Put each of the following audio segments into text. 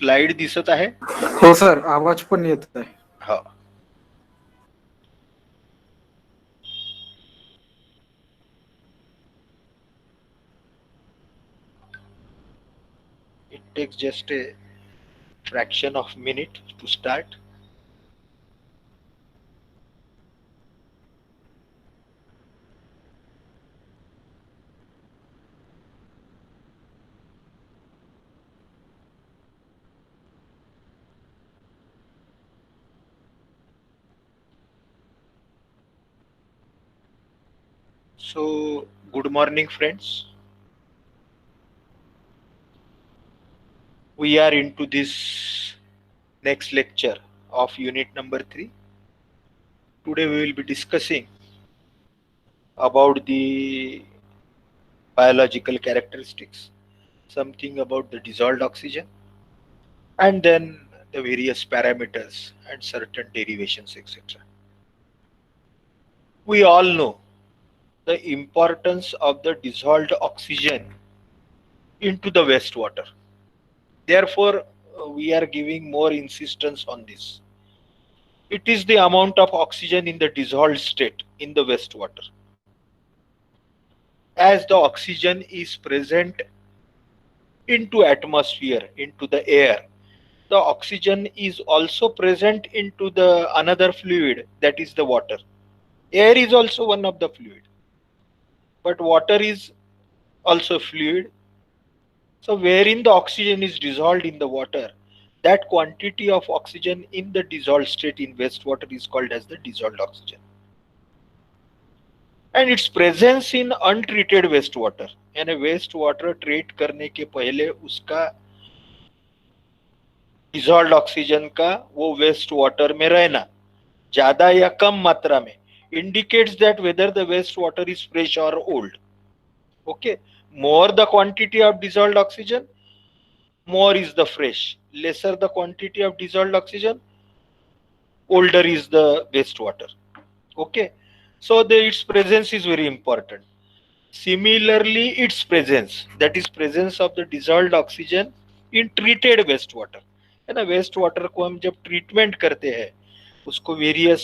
Slide दिसत आहे? हो सर, आवाज पण येत आहे. हो. It takes just a fraction of minute to start. So, good morning, friends. We are into this next lecture of unit number 3. Today we will be discussing about the biological characteristics, something about the dissolved oxygen, and then the various parameters and certain derivations, etc. We all know the importance of the dissolved oxygen into the wastewater. Therefore, we are giving more insistence on this. It is the amount of oxygen in the dissolved state in the wastewater. As the oxygen is present into atmosphere, into the air, the oxygen is also present into the another fluid, that is the water. Air is also one of the fluid, but water is also fluid. So wherein the oxygen is dissolved in the water, that quantity of oxygen in the dissolved state in wastewater is called as the dissolved oxygen. And its presence in untreated wastewater, यानी waste water treat करने के पहले उसका dissolve oxygen का वो waste water में रहना ज्यादा या कम मात्रा में indicates that whether the wastewater is fresh or old. Okay, more the quantity of dissolved oxygen, more is the fresh. Lesser the quantity of dissolved oxygen, older is the wastewater. Okay, so its presence is very important. Similarly, its presence, that is presence of the dissolved oxygen in treated wastewater, है ना. Waste water को हम जब treatment करते हैं उसको various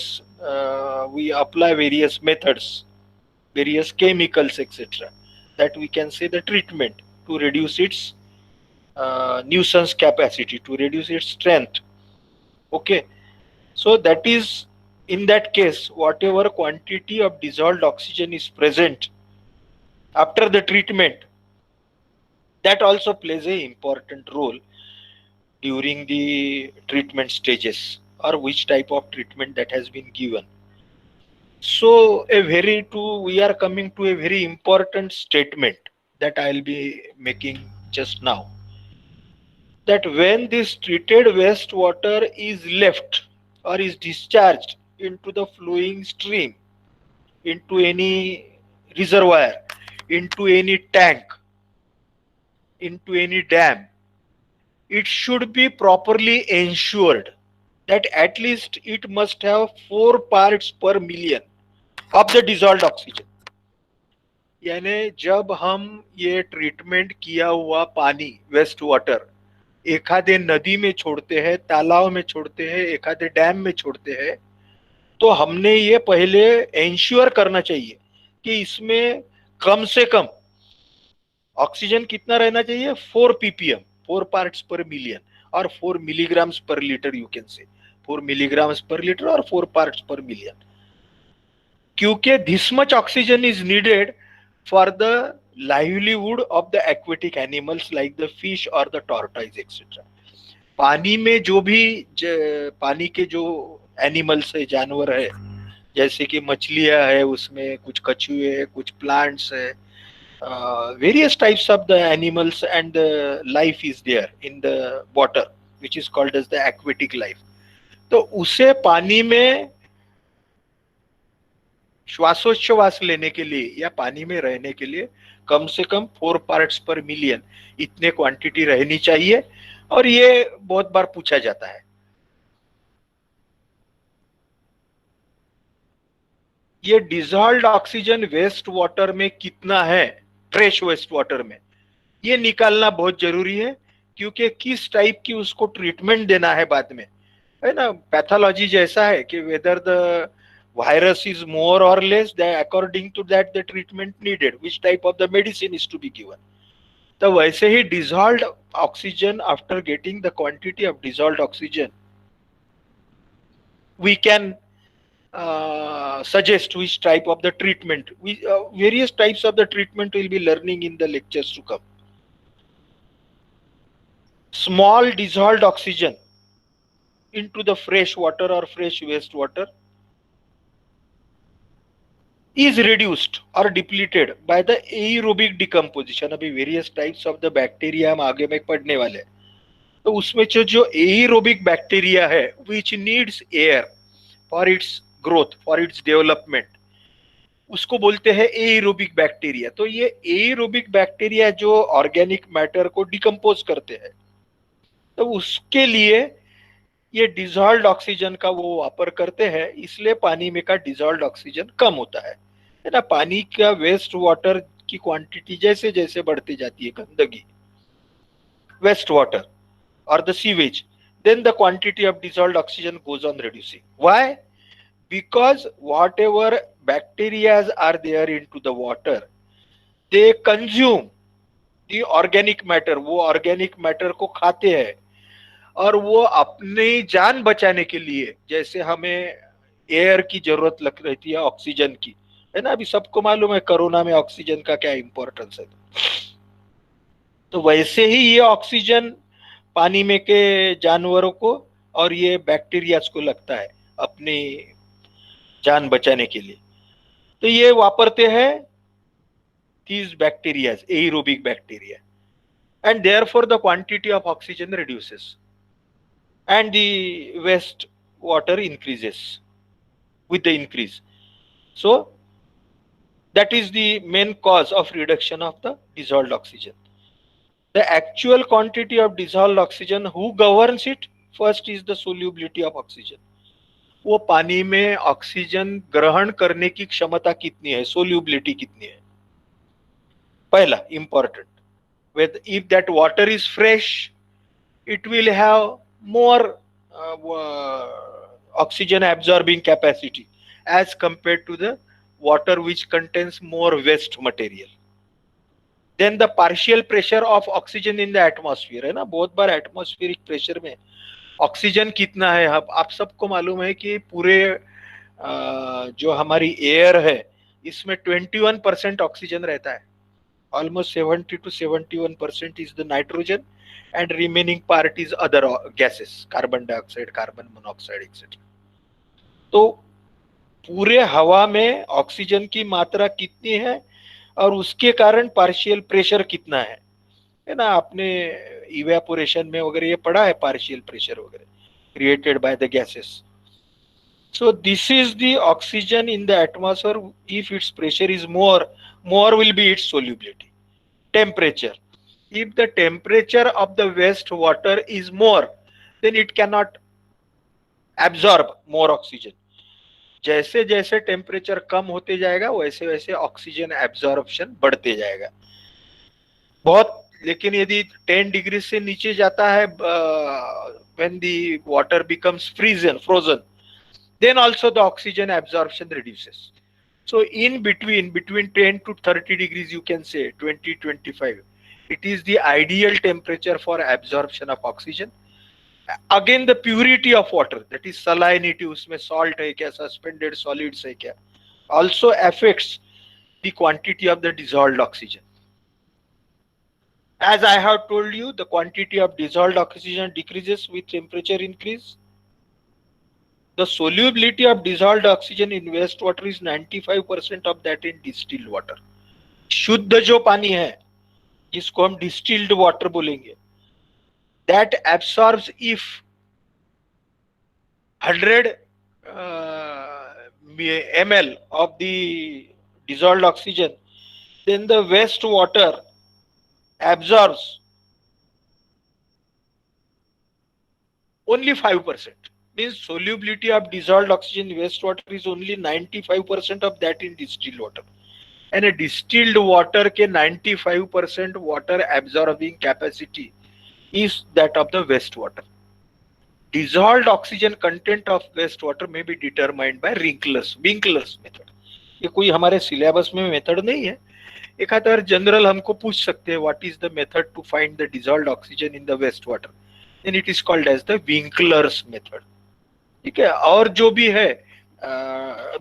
we apply various methods, various chemicals, etc., that we can say the treatment to reduce its nuisance capacity, to reduce its strength. Okay, so that is, in that case, whatever quantity of dissolved oxygen is present after the treatment, that also plays a important role during the treatment stages or which type of treatment that has been given. So we are coming to a very important statement that I'll be making just now, that when this treated wastewater is left or is discharged into the flowing stream, into any reservoir, into any tank, into any dam, it should be properly ensured that at least it must have 4 parts per million of the dissolved oxygen. यानी जब हम ये treatment किया हुआ पानी waste water एखादे नदी में छोड़ते हैं, तालाब में छोड़ते हैं, एखादे डैम में छोड़ते हैं, तो हमने ये पहले एंश्योर करना चाहिए कि इसमें कम से कम ऑक्सीजन कितना रहना चाहिए, 4 ppm, 4 पार्ट्स पर मिलियन, और 4 मिलीग्राम्स पर litre, you can say 4 milligrams पर लीटर और 4 पार्ट्स पर मिलियन, क्योंकि this much oxygen is needed for the livelihood of the aquatic animals like the fish और द टॉर्टॉइज एक्सेट्रा. पानी में जो भी पानी के जो एनिमल्स है, जानवर है, जैसे कि मछलियां है, उसमें कुछ कछुए है, कुछ प्लांट्स है, various types of the animals and the life is there in the water which is called as the aquatic life. तो उसे पानी में श्वासोच्छ्वास लेने के लिए या पानी में रहने के लिए कम से कम 4 पार्ट्स पर मिलियन इतने क्वांटिटी रहनी चाहिए. और ये बहुत बार पूछा जाता है, ये डिजॉल्व्ड ऑक्सीजन वेस्ट वाटर में कितना है, फ्रेश वेस्ट वाटर में, ये निकालना बहुत जरूरी है, क्योंकि किस टाइप की उसको ट्रीटमेंट देना है बाद में, है ना। पैथोलॉजी जैसा है कि whether the virus is more or less, according to that the treatment needed, which type of the medicine is to be given. तो वैसे ही dissolved oxygen, after getting the quantity of dissolved oxygen, we can suggest which type of the treatment. Various types of the treatment we'll be learning in the lectures to come. Small dissolved oxygen into the fresh water or fresh wastewater is reduced or depleted by the aerobic decomposition. अभी various types of the bacteria हम आगे में पढ़ने वाले हैं, तो उसमें जो aerobic bacteria है which needs air for its growth, for its development, उसको बोलते हैं एरोबिक बैक्टीरिया। तो ये एरोबिक बैक्टीरिया जो ऑर्गेनिक मैटर को डिकम्पोज करते हैं, तो उसके लिए ये डिजॉल्व्ड ऑक्सीजन का वो वापर करते हैं, इसलिए पानी में का डिजॉल्व्ड ऑक्सीजन कम होता है ना। पानी का वेस्ट वाटर की क्वांटिटी जैसे जैसे बढ़ती जाती है, गंदगी, वेस्ट वाटर और the sewage, then the quantity of dissolved oxygen goes on reducing. Why? Because whatever bacteria are there into the water, they consume the organic matter, वो organic matter को खाते हैं, और वो अपनी जान बचाने के लिए, जैसे हमें एयर की जरूरत लग रहती है ऑक्सीजन की, है ना। अभी सबको मालूम है कोरोना में ऑक्सीजन का क्या इंपॉर्टेंस है। तो वैसे ही ये ऑक्सीजन पानी में के जानवरों को और ये बैक्टीरिया को लगता है अपनी जान बचाने के लिए, तो ये वापरते हैं these bacteria, aerobic bacteria, and therefore the quantity of oxygen reduces and the waste water increases with the increase. So that is the main cause of reduction of the dissolved oxygen. The actual quantity of dissolved oxygen, who governs it? First is the solubility of oxygen. वो पानी में oxygen ग्रहण करने की क्षमता कितनी है, solubility कितनी है, पहला important. If that water is fresh, it will have more oxygen absorbing capacity as compared to the water which contains more waste material. Then the partial pressure of oxygen in the atmosphere, है ना। बहुत बार atmospheric pressure में oxygen कितना है, आप सबको मालूम है कि पूरे जो हमारी एयर है इसमें 21% ऑक्सीजन रहता है, almost 70 to 71% is the nitrogen, and remaining part is other gases, carbon dioxide, carbon monoxide, etc. तो पूरे हवा में ऑक्सीजन की मात्रा कितनी है और उसके कारण पार्शियल प्रेशर कितना है ना। आपने इवेपोरेशन में वगैरह ये पढ़ा है, पार्शियल प्रेशर वगैरह created by the gases. So this is the oxygen in the atmosphere. If its pressure is more will be its solubility. Temperature. If the temperature of the waste water is more, then it cannot absorb more oxygen. जैसे जैसे temperature कम होते जाएगा वैसे वैसे oxygen absorption बढ़ते जाएगा बहुत. लेकिन यदि 10 डिग्री से नीचे जाता है, when the water becomes frozen, then also the oxygen absorption reduces. So in between 10 to 30 degrees, you can say 20-25, it is the ideal temperature for absorption of oxygen. Again, the purity of water, that is salinity, उसमें salt है क्या, suspended solids है क्या, also affects the quantity of the dissolved oxygen. As I have told you, the quantity of dissolved oxygen decreases with temperature increase. The solubility of dissolved oxygen in wastewater is 95% of that in distilled water. शुद्ध जो पानी है जिसको हम distilled water बोलेंगे, that absorbs if 100 ml of the dissolved oxygen, then the wastewater absorbs only 5%. Means solubility of dissolved oxygen in wastewater is only 95% of that in distilled water. And a distilled water के 95% water absorbing capacity is that of the wastewater. Dissolved oxygen content of wastewater may be determined by Winkler's method. ये कोई हमारे syllabus में method नहीं है, एक आध बार general हमको पूछ सकते हैं what is the method to find the dissolved oxygen in the waste water, then it is called as the Winkler's method. ठीक है, और जो भी है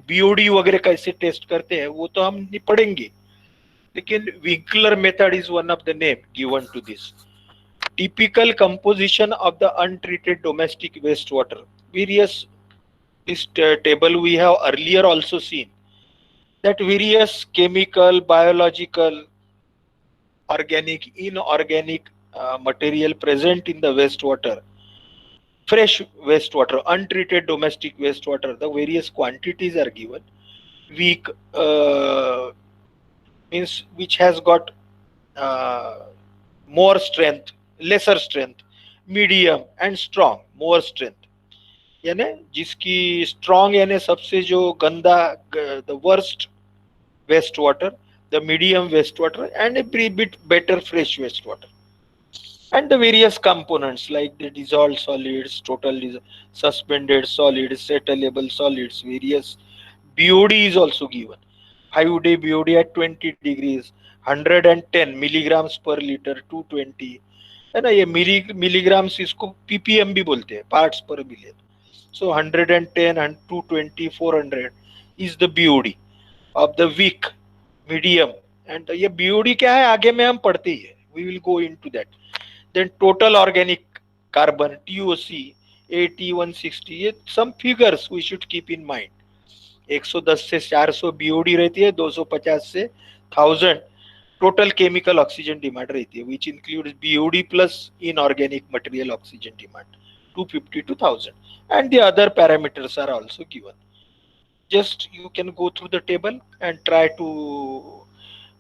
बीओडी वगैरह कैसे टेस्ट करते हैं वो तो हम नहीं पढ़ेंगे, लेकिन Winkler method is one of the name given to this. Typical composition of the untreated domestic wastewater. Various this table we have earlier also seen that various chemical, biological, organic, inorganic material present in the wastewater. Fresh wastewater, untreated domestic wastewater, the various quantities are given. Weak means which has got more strength, lesser strength, medium and strong, more strength, यानी जिसकी strong यानी सबसे जो गंदा, the worst waste water, the medium waste water and a bit better fresh waste water, and the various components like the dissolved solids, suspended solids, settlable solids, various BOD is also given. 5-day BOD at 20 degrees, 110 milligrams per liter, 220 है ना, ये milligrams इसको ppm भी बोलते हैं, parts पर million. So 110 and 220 400 is the BOD of the weak, medium and ये BOD क्या है आगे में हम पढ़ते ही है, we will go into that. Then total organic carbon TOC 80 160, ये some figures we should keep in mind. 110 से 400 BOD रहती है, 250 से 1000 total chemical oxygen demand रहती है, which includes BOD plus inorganic material oxygen demand 250 to 1000, and the other parameters are also given. Just you can go through the table and try to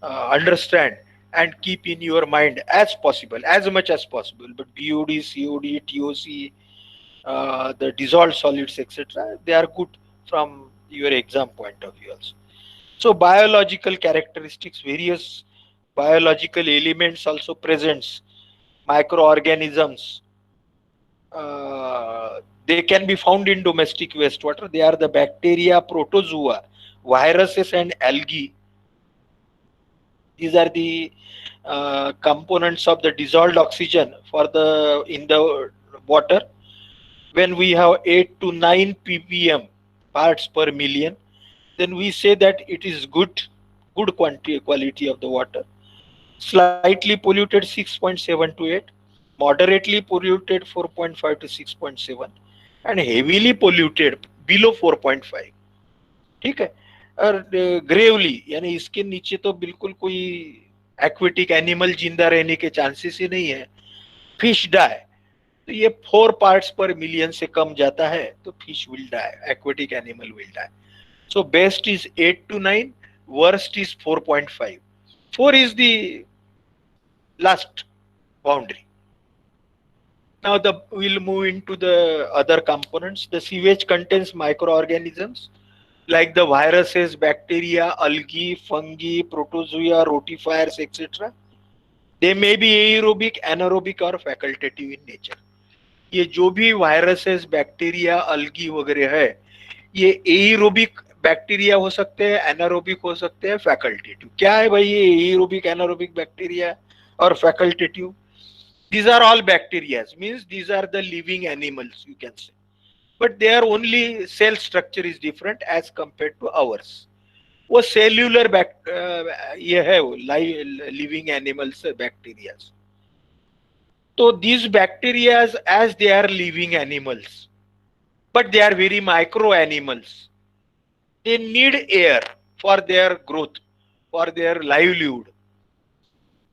understand and keep in your mind as possible, as much as possible. But BOD, COD, TOC, the dissolved solids, etc., they are good from your exam point of view also. So biological characteristics, various biological elements also presents, microorganisms. They can be found in domestic wastewater. They are the bacteria, protozoa, viruses, and algae. These are the components of the dissolved oxygen for the in the water. When we have 8 to 9 ppm parts per million, then we say that it is good quality of the water. Slightly polluted 6.7 to 8, moderately polluted 4.5 to 6.7, and heavily polluted below 4.5. ठीक है, और Gravely यानी इसके नीचे तो बिल्कुल कोई aquatic animal जिंदा रहने के चांसेस ही नहीं है। फिश डाई, तो ये 4 पार्ट्स पर मिलियन से कम जाता है तो fish will die, aquatic animal will die. So best is 8 to 9, worst is 4.5. 4 is the last boundary. Now we'll move into the other components. The sewage contains microorganisms like the viruses, bacteria, algae, fungi, protozoa, rotifiers, etc. They may be aerobic, anaerobic or facultative in nature. ये जो भी viruses, bacteria, अलगी वगैरह है, ये aerobic bacteria हो सकते हैं, anaerobic हो सकते हैं, फैकल्टेटिव। क्या है भाई ये एरोबिक, एनारोबिक बैक्टीरिया और facultative? These are all bacteria, means these are the living animals, you can say, but their only cell structure is different as compared to ours. वो सेल्यूलर ये है वो living animals, bacteria. So these bacteria, as they are living animals, but they are very micro animals, they need air for their growth, for their livelihood.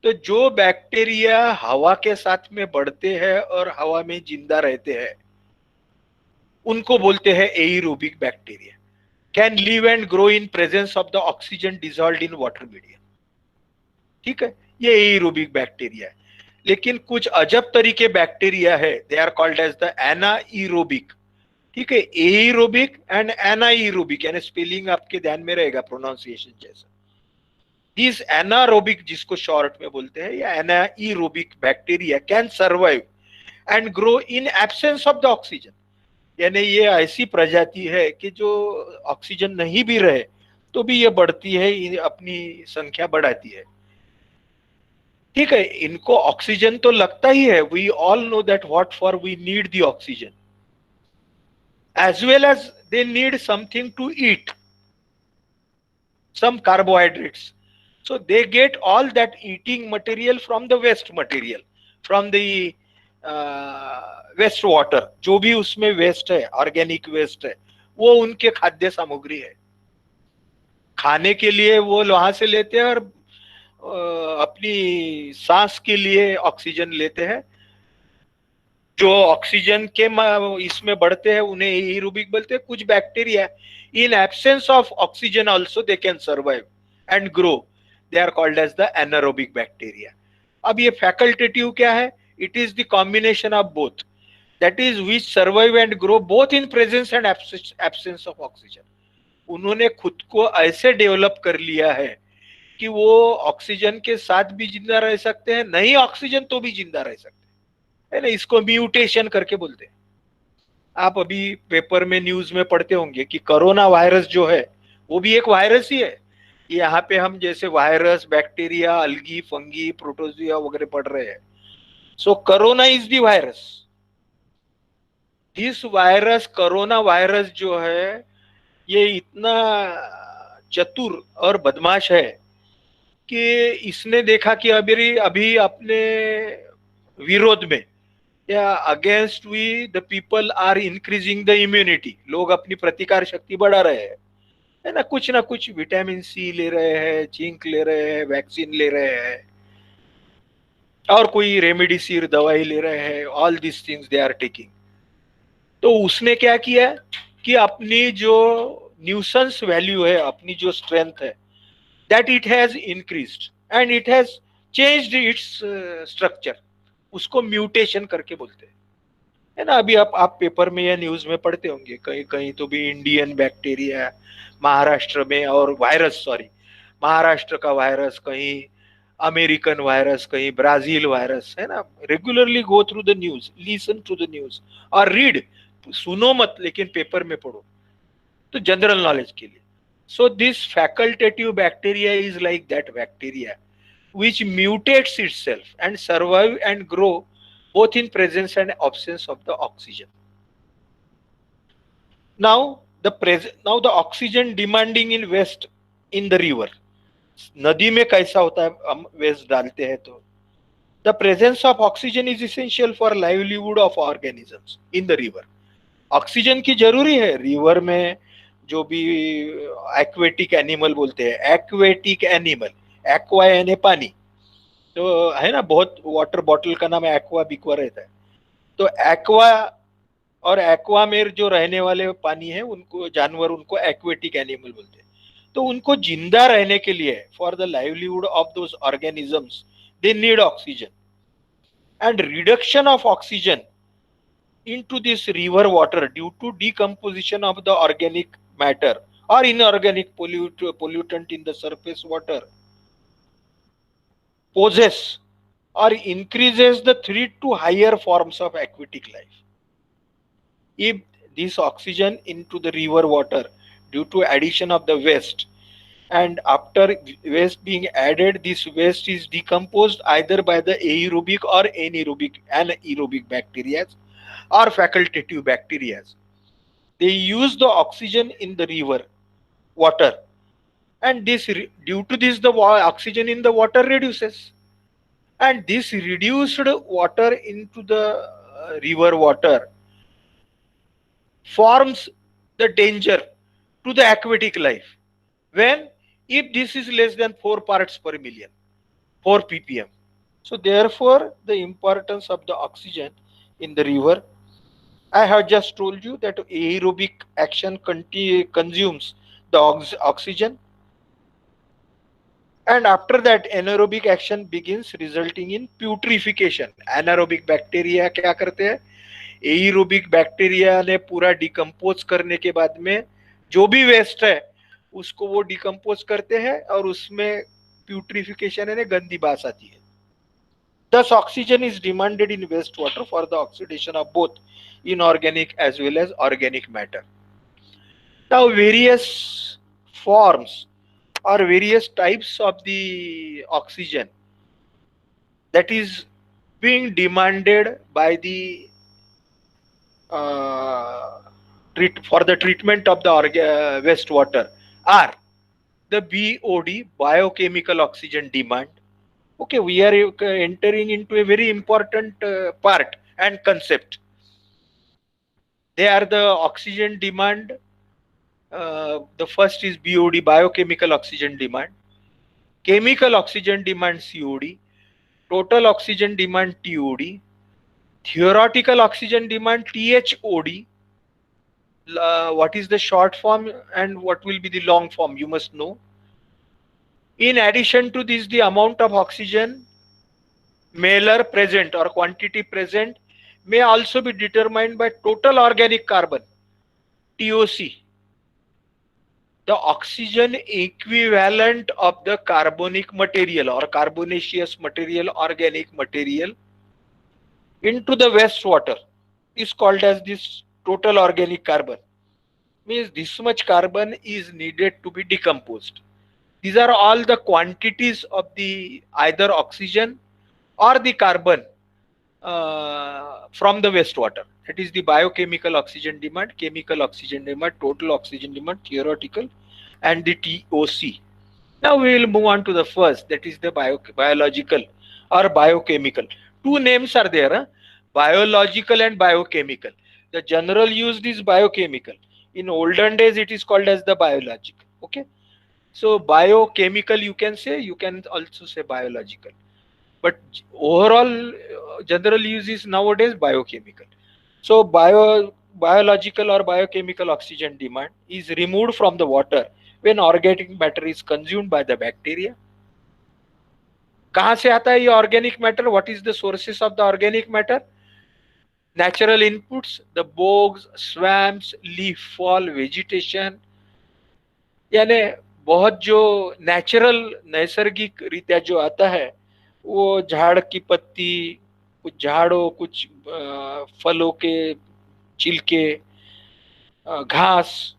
तो जो bacteria हवा के साथ में बढ़ते हैं और हवा में जिंदा रहते हैं उनको बोलते हैं aerobic bacteria. Can live and grow in presence of the oxygen dissolved in water medium. ठीक है, ये एरोबिक बैक्टीरिया है। लेकिन कुछ अजब तरीके बैक्टीरिया है, they are called as the anaerobic. ठीक है, एरोबिक एंड एनाइरोबिक, यानी स्पेलिंग आपके ध्यान में रहेगा प्रोनाउंसिएशन जैसा। दिस एनारोबिक, जिसको शॉर्ट में बोलते हैं, या anaerobic bacteria can survive and grow in absence of the oxygen. यानी ये ऐसी प्रजाति है कि जो ऑक्सीजन नहीं भी रहे तो भी ये बढ़ती है, ये अपनी संख्या बढ़ाती है। ठीक है, इनको ऑक्सीजन तो लगता ही है, we all know that what for we need the oxygen, as well as they need something to eat, some carbohydrates. So they get all that eating material from the waste material, from the waste water. जो भी उसमें waste है, organic waste है, वो उनके खाद्य सामग्री है। खाने के लिए वो वहां से लेते हैं और अपनी सांस के लिए ऑक्सीजन लेते हैं। जो ऑक्सीजन के इसमें बढ़ते हैं उन्हें एरोबिक बोलते हैं। कुछ bacteria in absence of oxygen also they can survive and grow, they are called as the anaerobic bacteria. अब ये फैकल्टेटिव क्या है? It is the combination of both, that is which survive and grow both in presence and absence of oxygen. उन्होंने खुद को ऐसे develop कर लिया है कि वो ऑक्सीजन के साथ भी जिंदा रह सकते हैं, नहीं ऑक्सीजन तो भी जिंदा रह सकते हैं, है ना। इसको म्यूटेशन करके बोलते हैं। आप अभी पेपर में न्यूज में पढ़ते होंगे कि कोरोना वायरस जो है वो भी एक वायरस ही है। यहाँ पे हम जैसे virus, bacteria, algae, fungi, protozoa वगैरह पढ़ रहे हैं। So corona is the virus. This virus, corona virus जो है, ये इतना चतुर और बदमाश है कि इसने देखा कि अभी अभी अपने विरोध में या against we the people are increasing the immunity, लोग अपनी प्रतिकार शक्ति बढ़ा रहे हैं, है ना कुछ विटामिन सी ले रहे हैं, जिंक ले रहे हैं, वैक्सीन ले रहे हैं, और कोई रेमडेसिविर दवाई ले रहे हैं। All this things they are taking. तो उसने क्या किया कि अपनी जो न्यूसेंस वैल्यू है, अपनी जो स्ट्रेंथ है, that it has increased and it has changed its structure. उसको म्यूटेशन करके बोलते हैं, है ना। अभी आप पेपर में या न्यूज में पढ़ते होंगे, कहीं कहीं तो भी इंडियन बैक्टीरिया महाराष्ट्र में, और वायरस, सॉरी, महाराष्ट्र का वायरस, कहीं अमेरिकन वायरस, कहीं ब्राजील वायरस, है ना। Regularly go through the news, listen to the news और रीड, सुनो मत लेकिन पेपर में पढ़ो, तो जनरल नॉलेज के लिए। So this facultative bacteria is like that bacteria which mutates itself and survive and grow both in presence and absence of the oxygen. Now now the oxygen demanding in waste in the river. नदी में कैसा होता है, हम waste डालते हैं तो the presence of oxygen is essential for livelihood of organisms in the river. Oxygen की जरूरी है रिवर में। जो भी एक्वेटिक एनिमल बोलते हैं, एक्वेटिक एनिमल, एक्वा यानी पानी, तो है ना, बहुत वाटर बॉटल का नाम एक्वा बिक्वा रहता है। तो एक्वा और एक्वा में जो रहने वाले पानी है, उनको जानवर, उनको एक्वेटिक एनिमल बोलते हैं। तो उनको जिंदा रहने के लिए, for the livelihood of those organisms, they need oxygen, and reduction of oxygen into this river water due to decomposition of the organic matter or inorganic pollutant in the surface water poses or increases the threat to higher forms of aquatic life. If this oxygen into the river water due to addition of the waste, and after waste being added, this waste is decomposed either by the aerobic or anaerobic bacteria or facultative bacteria. They use the oxygen in the river water, and due to this the oxygen in the water reduces, and this reduced water into the river water forms the danger to the aquatic life when, if this is less than 4 parts per million, 4 ppm. So therefore the importance of the oxygen in the river, I have just told you that aerobic action consumes the oxygen, and after that anaerobic action begins, resulting in putrefaction. Anaerobic bacteria क्या करते हैं? Aerobic bacteria ने पूरा decompose करने के बाद में जो भी वेस्ट है उसको वो डिकम्पोज करते हैं और उसमें प्यूट्रिफिकेशन यानी गंदी बास आती है. Thus, oxygen is demanded in wastewater for the oxidation of both inorganic as well as organic matter. Now, various forms or various types of the oxygen that is being demanded by the for the treatment of the wastewater are the BOD, biochemical oxygen demand. Okay, we are entering into a very important part and concept. They are the oxygen demand. The first is BOD, biochemical oxygen demand. Chemical oxygen demand, COD. Total oxygen demand, TOD. Theoretical oxygen demand, THOD. What is the short form and what will be the long form? You must know. In addition to this, the amount of oxygen molar present or quantity present may also be determined by total organic carbon, TOC, the oxygen equivalent of the carbonic material or carbonaceous material, organic material into the wastewater is called as this total organic carbon. Means this much carbon is needed to be decomposed. These are all the quantities of the either oxygen or the carbon from the wastewater. That is the biochemical oxygen demand, chemical oxygen demand, total oxygen demand, theoretical, and the TOC. Now we will move on to the first, that is the biological or biochemical. Two names are there, huh? Biological and biochemical. The general used is biochemical. In olden days, it is called as the biological. Okay. So biochemical you can say, you can also say biological. But overall general use is nowadays biochemical. So biological or biochemical oxygen demand is removed from the water when organic matter is consumed by the bacteria. कहाँ से आता है ये organic matter? What is the sources of the organic matter? Natural inputs, the bogs, swamps, leaf fall, vegetation. यानी बहुत जो natural नैसर्गिक रीत्या जो आता है वो झाड़ की पत्ती, कुछ झाड़ों, कुछ फलों के छिलके, घास,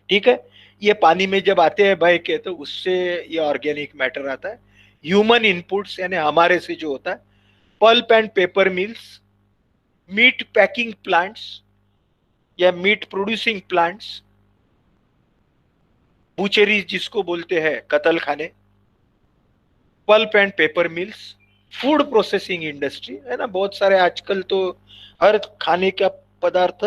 ठीक है. ये पानी में जब आते हैं बह के तो उससे ये ऑर्गेनिक मैटर आता है. ह्यूमन इनपुट्स यानी हमारे से जो होता है, pulp and paper mills, meat packing plants या मीट प्रोड्यूसिंग प्लांट्स, बुचेरीज जिसको बोलते हैं कतल खाने, pulp and paper mills, food processing industry है ना. बहुत सारे आजकल तो हर खाने का पदार्थ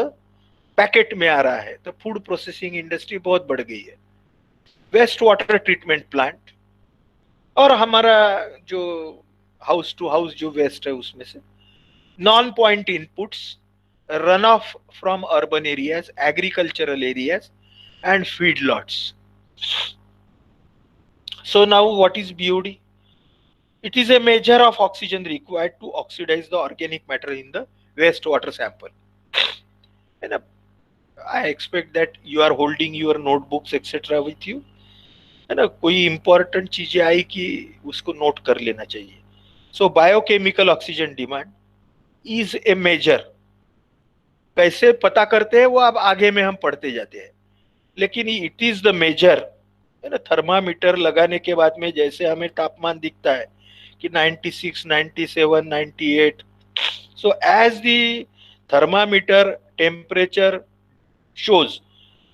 पैकेट में आ रहा है, तो फूड प्रोसेसिंग इंडस्ट्री बहुत बढ़ गई है. वेस्ट वाटर ट्रीटमेंट प्लांट और हमारा जो हाउस टू हाउस जो वेस्ट है उसमें से non point inputs, run of from urban areas, agricultural areas and feed lots. So now what is BOD? It is a measure of oxygen required to oxidize the organic matter in the wastewater sample. And I expect that you are holding your notebooks etc. with you. है ना, कोई important चीजें आई कि उसको note कर लेना चाहिए. So biochemical oxygen demand is a measure. कैसे पता करते हैं वो अब आगे में हम पढ़ते जाते हैं, लेकिन it is the measure. है ना, थर्मामीटर लगाने के बाद में जैसे हमें तापमान दिखता है कि 96, 97, 98. So as the thermometer temperature shows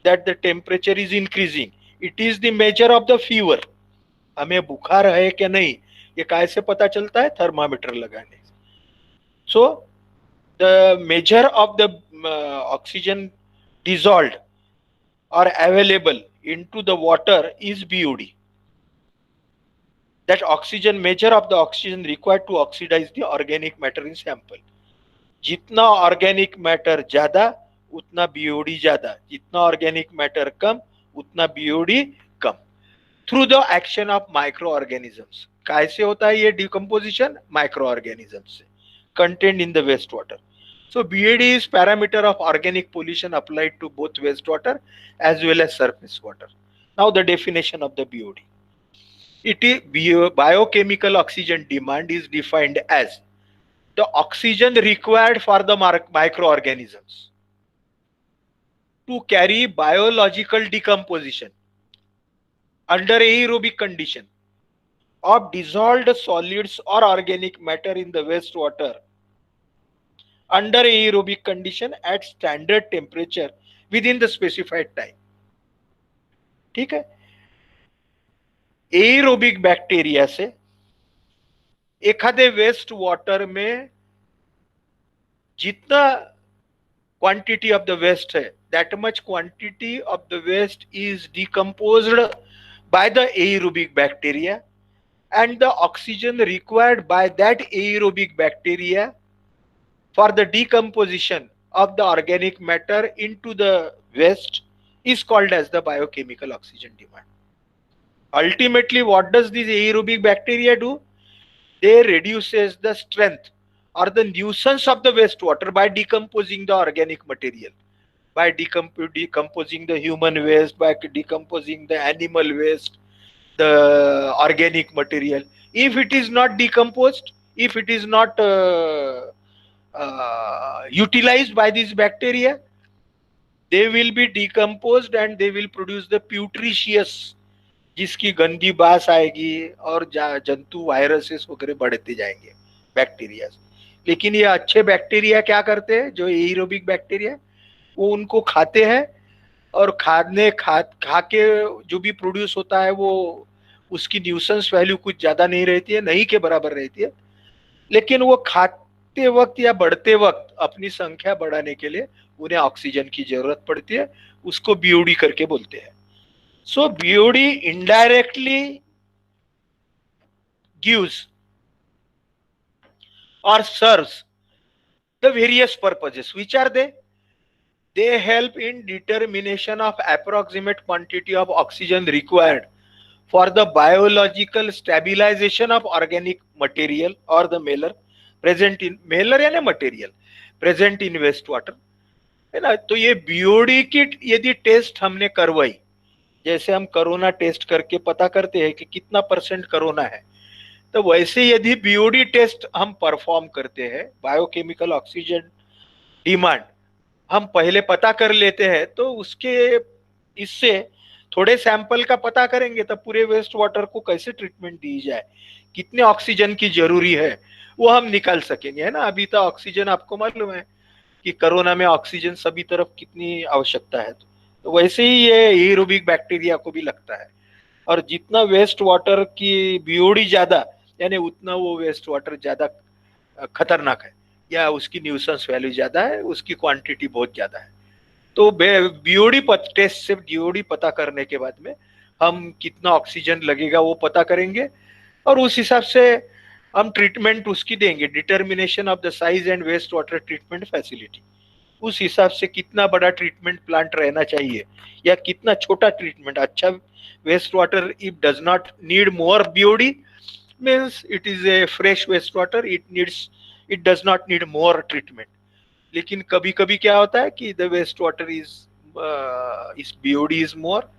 that the temperature is increasing, it is the measure of the fever. हमें बुखार है क्या नहीं ये कैसे पता चलता है? थर्मामीटर लगाने. So the measure of the oxygen dissolved or available into the water is BOD. That oxygen measure of the oxygen required to oxidize the organic matter in sample. जितना ऑर्गेनिक मैटर ज्यादा उतना BOD ज्यादा, जितना organic matter कम उतना BOD कम. Through the action of micro organisms. कैसे होता है ये डिकम्पोजिशन? माइक्रो ऑर्गेनिजम्स से content in the waste water. So BAD is parameter of organic pollution applied to both wastewater as well as surface water. Now the definition of the BOD. It is biochemical oxygen demand is defined as the oxygen required for the microorganisms to carry biological decomposition under aerobic condition of dissolved solids or organic matter in the wastewater under aerobic condition at standard temperature within the specified time. ठीक है, aerobic bacteria से एखादे waste water में जितना quantity of the waste है, that much quantity of the waste is decomposed by the aerobic bacteria and the oxygen required by that aerobic bacteria for the decomposition of the organic matter into the waste is called as the biochemical oxygen demand. Ultimately, what does this aerobic bacteria do? They reduces the strength or the nuisance of the wastewater by decomposing the organic material, by decomposing the human waste, by decomposing the animal waste, the organic material. If it is not decomposed, if it is not utilized by these bacteria, they will be decomposed and they will produce the putrescious, जिसकी गंदी बास आएगी और जंतु viruses वगैरह बढ़ते जाएंगे bacteria. लेकिन ये अच्छे बैक्टीरिया क्या करते हैं, जो एरोबिक बैक्टीरिया, वो उनको खाते हैं और खा के जो भी प्रोड्यूस होता है वो उसकी न्यूसेंस वैल्यू कुछ ज्यादा नहीं रहती है, नहीं के बराबर रहती है, लेकिन वो खाते वक्त या बढ़ते वक्त अपनी संख्या बढ़ाने के लिए उन्हें ऑक्सीजन की जरूरत पड़ती है, उसको बीओडी करके बोलते हैं। सो BOD indirectly gives or serves the various purposes. Which are they? They help in determination of approximate quantity of oxygen required for the biological stabilization of organic material or the malar present in malar यानी material present in wastewater, है ना। तो ये BOD की यदि test हमने करवाई, जैसे हम कोरोना टेस्ट करके पता करते हैं कि कितना % कोरोना है, तो वैसे यदि बीओडी टेस्ट हम परफॉर्म करते हैं, बायोकेमिकल ऑक्सीजन डिमांड हम पहले पता कर लेते हैं, तो उसके इससे थोड़े सैंपल का पता करेंगे तो पूरे वेस्ट वाटर को कैसे ट्रीटमेंट दी जाए, कितने ऑक्सीजन की जरूरी है, वो हम निकाल सकेंगे, है ना। अभी तो ऑक्सीजन आपको मालूम है कि कोरोना में ऑक्सीजन सभी तरफ कितनी आवश्यकता है, तो वैसे ही ये एरोबिक बैक्टीरिया को भी लगता है। और जितना वेस्ट वाटर की बीओडी ज्यादा, यानी उतना वो वेस्ट वाटर ज्यादा खतरनाक है या उसकी न्यूसेंस वैल्यू ज्यादा है, उसकी क्वांटिटी बहुत ज्यादा है। तो बीओडी टेस्ट से बीओडी पता करने के बाद में हम कितना ऑक्सीजन लगेगा वो पता करेंगे और उस हिसाब से हम ट्रीटमेंट उसकी देंगे। Determination of the size and waste water treatment facility, उस हिसाब से कितना बड़ा ट्रीटमेंट प्लांट रहना चाहिए या कितना छोटा ट्रीटमेंट। अच्छा waste water if does not need more BOD means it is a fresh waste water, it does not need more treatment. लेकिन कभी कभी क्या होता है कि the waste water is BOD is more,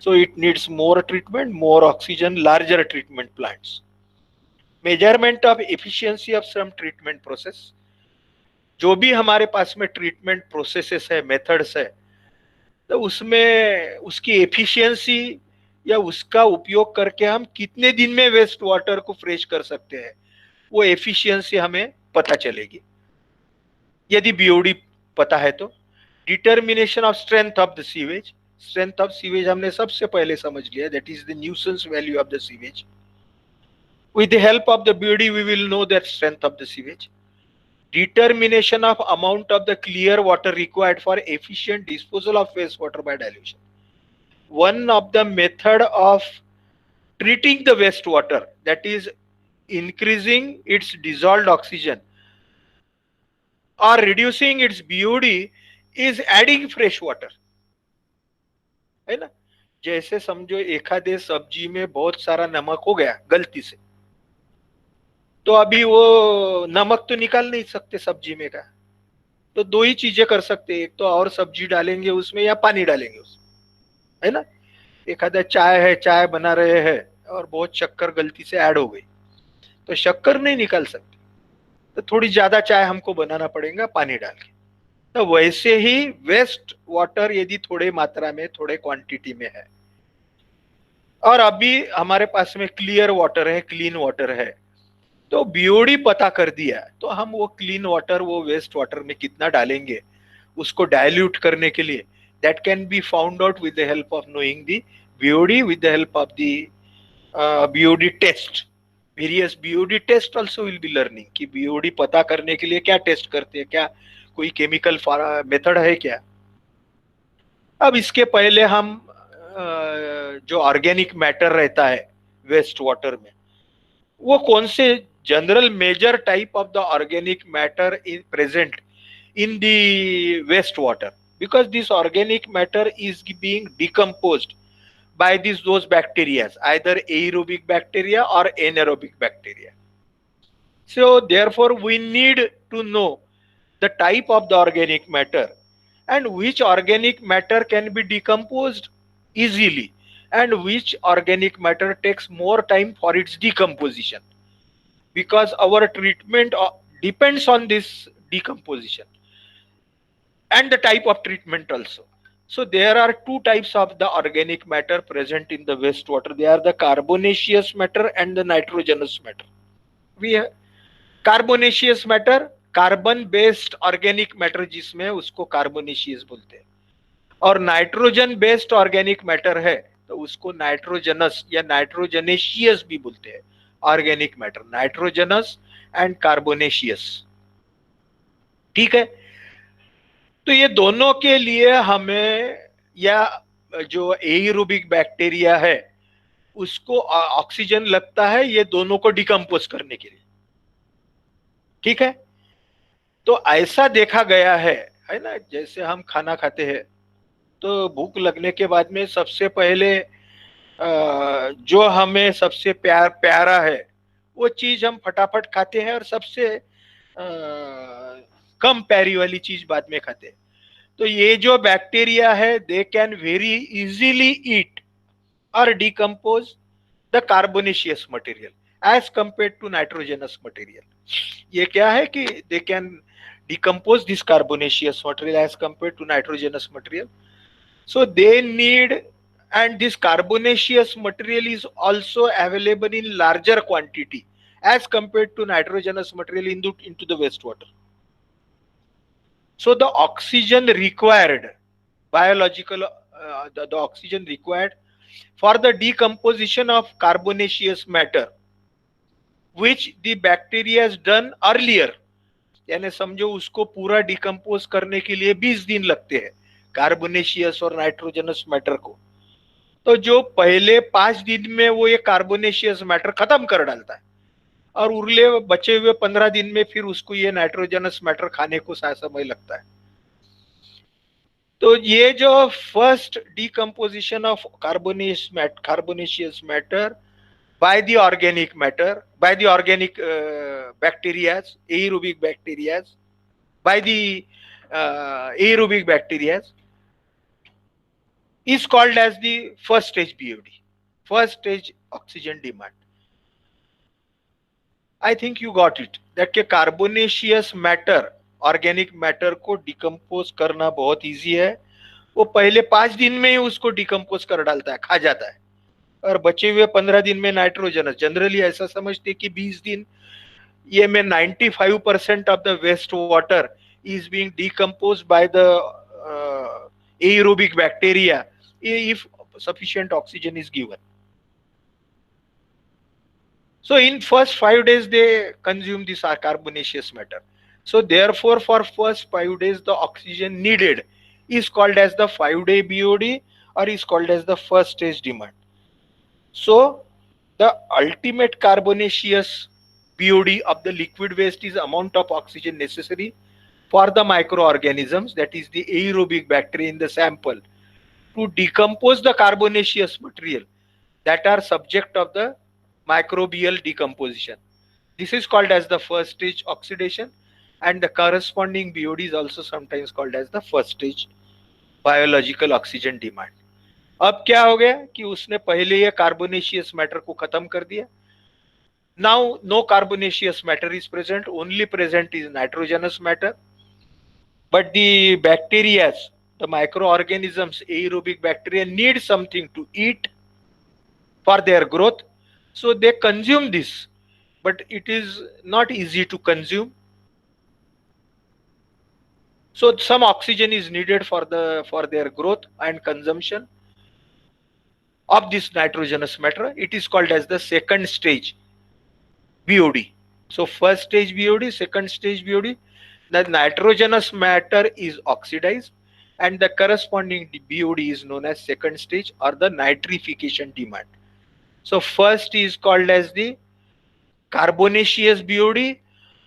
so it needs more treatment, more oxygen, larger treatment plants. Measurement of efficiency of some treatment process, जो भी हमारे पास में ट्रीटमेंट प्रोसेसेस है, मेथड्स है, तो उसमें उसकी एफिशिएंसी या उसका उपयोग करके हम कितने दिन में वेस्ट वाटर को फ्रेश कर सकते हैं, वो एफिशिएंसी हमें पता चलेगी यदि बीओडी पता है तो। Determination of strength of the sewage, strength of sewage हमने सबसे पहले समझ लिया, that is the nuisance value of the sewage. With the help of the BOD we will know that strength of the sewage. Determination of amount of the clear water required for efficient disposal of wastewater by dilution. One of the method of treating the wastewater, that is increasing its dissolved oxygen or reducing its BOD, is adding fresh water, है ना। जैसे समझो एखादे सब्जी में बहुत सारा नमक हो गया गलती से, तो अभी वो नमक तो निकाल नहीं सकते सब्जी में का, तो दो ही चीजें कर सकते, एक तो और सब्जी डालेंगे उसमें या पानी डालेंगे उसमें, है ना। एखादा चाय है, चाय बना रहे हैं और बहुत शक्कर गलती से ऐड हो गई, तो शक्कर नहीं निकाल सकते, तो थोड़ी ज्यादा चाय हमको बनाना पड़ेगा पानी डाल के। तो वैसे ही वेस्ट वाटर यदि थोड़े मात्रा में, थोड़े क्वांटिटी में है, और अभी हमारे पास में क्लियर वाटर है, क्लीन वाटर है, तो बीओडी पता कर दिया, तो हम वो क्लीन वाटर वो वेस्ट वाटर में कितना डालेंगे उसको डाइल्यूट करने के लिए, that can be found out with the help of knowing the BOD, with the help of the BOD test. Various BOD test also will be learning कि BOD पता करने के लिए क्या टेस्ट करते हैं, क्या कोई केमिकल मेथड है क्या। अब इसके पहले हम जो ऑर्गेनिक मैटर रहता है वेस्ट वाटर में, वो कौन से general major type of the organic matter is present in the wastewater, because this organic matter is being decomposed by those bacteria, either aerobic bacteria or anaerobic bacteria. So therefore we need to know the type of the organic matter and which organic matter can be decomposed easily and which organic matter takes more time for its decomposition, because our treatment depends on this decomposition and the type of treatment also. So there are two types of the organic matter present in the wastewater. They are the carbonaceous matter and the nitrogenous matter. We have carbonaceous matter, carbon based organic matter जिसमें, उसको carbonaceous बोलते हैं, और nitrogen based organic matter है तो उसको nitrogenous या नाइट्रोजनेशियस भी बोलते हैं organic matter, nitrogenous and carbonaceous. ठीक है, तो ये दोनों के लिए हमें, या जो एरोबिक बैक्टीरिया है उसको ऑक्सीजन लगता है ये दोनों को डिकम्पोज करने के लिए। ठीक है, तो ऐसा देखा गया है ना, जैसे हम खाना खाते हैं तो भूख लगने के बाद में सबसे पहले जो हमें सबसे प्यारा है वो चीज हम फटाफट खाते हैं, और सबसे कम प्यारी वाली चीज बाद में खाते हैं। तो ये जो बैक्टीरिया है they can very easily eat और decompose the carbonaceous material as compare to nitrogenous material. ये क्या है कि they can decompose this carbonaceous material as compare to nitrogenous material, so they need, and this carbonaceous material is also available in larger quantity as compared to nitrogenous material into the wastewater. So the oxygen required, biological the oxygen required for the decomposition of carbonaceous matter which the bacteria has done earlier, यानी समझो उसको पूरा decompose करने के लिए 20 दिन लगते हैं कार्बोनेशियस और नाइट्रोजनस मैटर को, तो जो पहले 5 दिन में वो ये कार्बोनेशियस मैटर खत्म कर डालता है और उरले बचे हुए 15 दिन में फिर उसको ये नाइट्रोजनस मैटर खाने को समय लगता है। तो ये जो first decomposition of carbonaceous matter by the organic matter, by the organic bacteria, aerobic bacteria, by the aerobic bacteria, is called as the first stage BOD, first stage oxygen demand. I think you got it, that के carbonaceous matter, organic matter को decompose करना बहुत easy है, वो पहले 5 दिन में ही उसको डिकम्पोज कर डालता है, खा जाता है, और बचे हुए 15 दिन में नाइट्रोजनस, जनरली ऐसा समझते कि 20 दिन ये में 95% of the waste water is being decomposed by the aerobic bacteria if sufficient oxygen is given. So in first 5 days they consume this carbonaceous matter. So therefore for first 5 days the oxygen needed is called as the 5-day BOD or is called as the first stage demand. So the ultimate carbonaceous BOD of the liquid waste is amount of oxygen necessary for the microorganisms, that is the aerobic bacteria in the sample, to decompose the carbonaceous material that are subject of the microbial decomposition. This is called as the first stage oxidation, and the corresponding BOD is also sometimes called as the first stage biological oxygen demand. अब क्या हो गया कि उसने पहले ये carbonaceous matter को खत्म कर दिया. Now no carbonaceous matter is present, only present is nitrogenous matter. But the bacteria, the microorganisms, aerobic bacteria need something to eat for their growth. So they consume this, but it is not easy to consume. So some oxygen is needed for their growth and consumption of this nitrogenous matter. It is called as the second stage BOD. So first stage BOD, second stage BOD, the nitrogenous matter is oxidized and the corresponding BOD is known as second stage or the nitrification demand. So first is called as the carbonaceous BOD